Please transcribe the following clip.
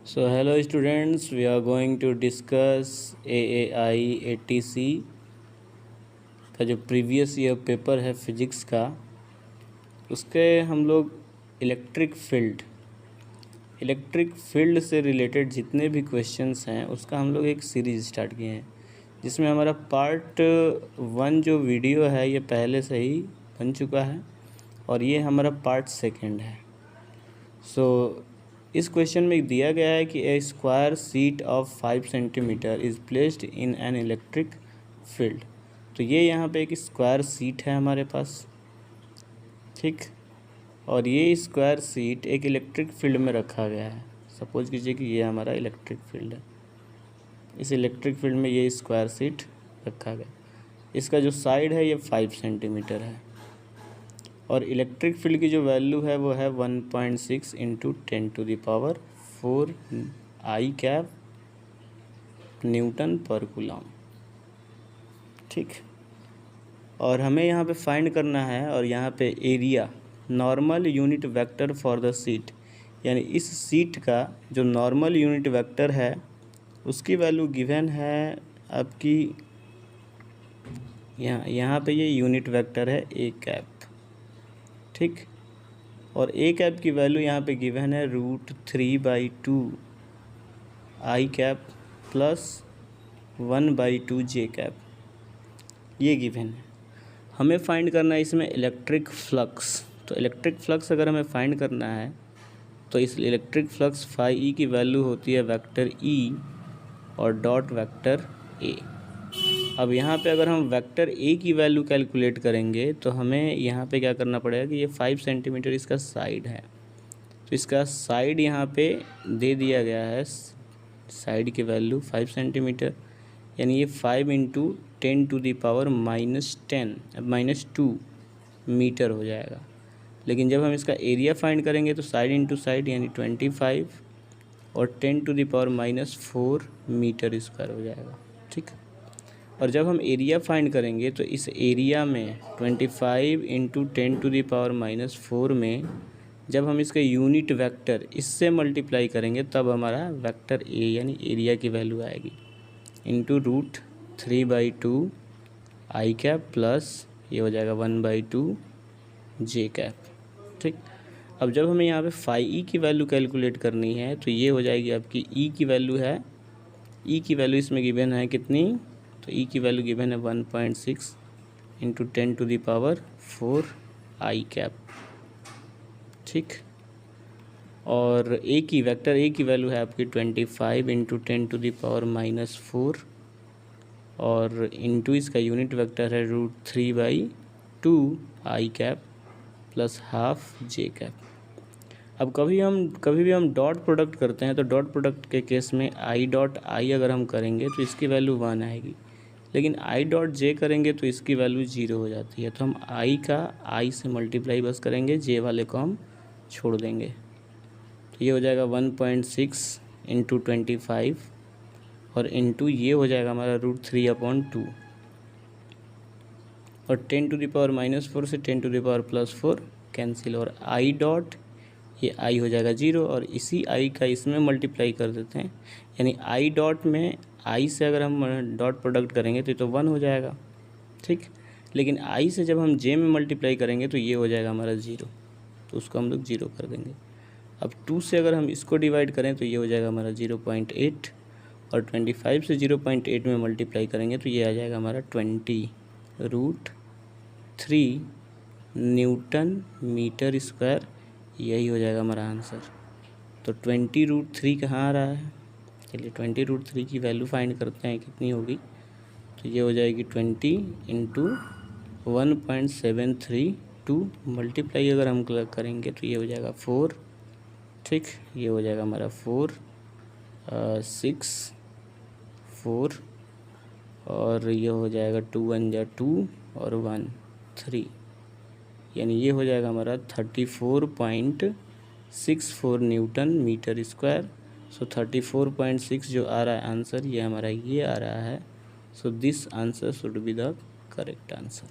So hello students, we are going to discuss AAI ATC का जो previous year paper है physics का, उसके हम लोग इलेक्ट्रिक फील्ड से रिलेटेड जितने भी क्वेश्चंस हैं उसका हम लोग एक सीरीज़ स्टार्ट किए हैं, जिसमें हमारा पार्ट 1 जो वीडियो है ये पहले से ही बन चुका है और ये हमारा पार्ट 2 है। सो इस क्वेश्चन में दिया गया है कि a square sheet of 5 centimetre is placed in an electric field. तो ये यहाँ पे एक स्क्वायर शीट है हमारे पास, ठीक, और ये स्क्वायर शीट एक इलेक्ट्रिक फील्ड में रखा गया है। सपोज कीजिए कि ये हमारा इलेक्ट्रिक फील्ड है, इस इलेक्ट्रिक फील्ड में ये स्क्वायर शीट रखा गया। इसका जो साइड है ये 5 सेंटीमीटर है और इलेक्ट्रिक फील्ड की जो वैल्यू है वो है 1.6 इंटू 10⁴ आई कैप न्यूटन पर कूलम, ठीक। और हमें यहाँ पे फाइंड करना है, और यहाँ पे area normal unit vector for the sheet, यानी इस शीट का जो नॉर्मल यूनिट वेक्टर है उसकी वैल्यू गिवन है आपकी यहाँ पे ये यूनिट वेक्टर है ए कैप, ठीक। और ए कैप की वैल्यू यहाँ पे गिवन है √3/2 आई कैप प्लस 1/2 जे कैप, ये गिवन है। हमें फाइंड करना है इसमें इलेक्ट्रिक फ्लक्स। तो इलेक्ट्रिक फ्लक्स अगर हमें फाइंड करना है तो इस इलेक्ट्रिक फ्लक्स फाई ई की वैल्यू होती है वेक्टर ई और डॉट वेक्टर ए। अब यहाँ पे अगर हम वेक्टर ए की वैल्यू कैलकुलेट करेंगे तो हमें यहाँ पे क्या करना पड़ेगा कि ये 5 सेंटीमीटर इसका साइड है, तो इसका साइड यहाँ पे दे दिया गया है, साइड की वैल्यू 5 सेंटीमीटर, यानी ये 5 इंटू 10⁻⁻2 मीटर हो जाएगा। लेकिन जब हम इसका एरिया फाइंड करेंगे तो साइड इंटू साइड यानी 25 और 10⁻⁴ मीटर स्क्वायर हो जाएगा, ठीक। और जब हम एरिया फाइंड करेंगे तो इस एरिया में 25 इंटू 10⁻⁴ में जब हम इसका यूनिट वेक्टर इससे मल्टीप्लाई करेंगे तब हमारा वेक्टर ए यानी एरिया की वैल्यू आएगी इंटू √3/2 आई कैप प्लस ये हो जाएगा 1/2 जे कैप, ठीक। अब जब हमें यहाँ पे फाई ई की वैल्यू कैलकुलेट करनी है तो ये हो जाएगी आपकी ई की वैल्यू है, ई की वैल्यू इसमें गिवन है कितनी, तो ई की वैल्यू गिवन है 1.6 इंटू 10⁻⁴ आई कैप, ठीक। और ए की वेक्टर ए की वैल्यू है आपकी 25 इंटू 10⁻⁻4 और इंटू इसका यूनिट वेक्टर है √3/2 आई कैप प्लस हाफ जे कैप। अब कभी भी हम डॉट प्रोडक्ट करते हैं तो डॉट प्रोडक्ट के केस में आई डॉट आई अगर हम करेंगे तो इसकी वैल्यू 1 आएगी, लेकिन आई डॉट जे करेंगे तो इसकी वैल्यू 0 हो जाती है। तो हम आई का आई से मल्टीप्लाई बस करेंगे, जे वाले को हम छोड़ देंगे। तो ये हो जाएगा 1.6 इंटू 25 और इंटू ये हो जाएगा हमारा √3/2 और 10⁻⁻4 से 10⁻+4 कैंसिल, और आई डॉट ये आई हो जाएगा 0 और इसी आई का इसमें मल्टीप्लाई कर देते हैं, यानी आई डॉट में आई से अगर हम डॉट प्रोडक्ट करेंगे तो 1 हो जाएगा, ठीक। लेकिन आई से जब हम जे में मल्टीप्लाई करेंगे तो ये हो जाएगा हमारा 0, तो उसको हम लोग 0 कर देंगे। अब 2 से अगर हम इसको डिवाइड करें तो ये हो जाएगा हमारा 0.8 और 25 से 0.8 में मल्टीप्लाई करेंगे तो ये आ जाएगा हमारा 20√3 न्यूटन मीटर स्क्वायर, यही हो जाएगा हमारा आंसर। तो 20√3 कहाँ आ रहा है, चलिए 20√3 की वैल्यू फाइंड करते हैं कितनी होगी। तो ये हो जाएगी 20 इंटू 1.732 मल्टीप्लाई अगर हम करेंगे तो ये हो जाएगा 4, ठीक। ये हो जाएगा हमारा 4 6 4 और ये हो जाएगा 2 1 जा 2 और 1 3, यानी ये हो जाएगा हमारा 34.64 न्यूटन मीटर स्क्वायर। सो 34.6 जो आ रहा है आंसर ये हमारा ये आ रहा है। So this answer should be the correct answer.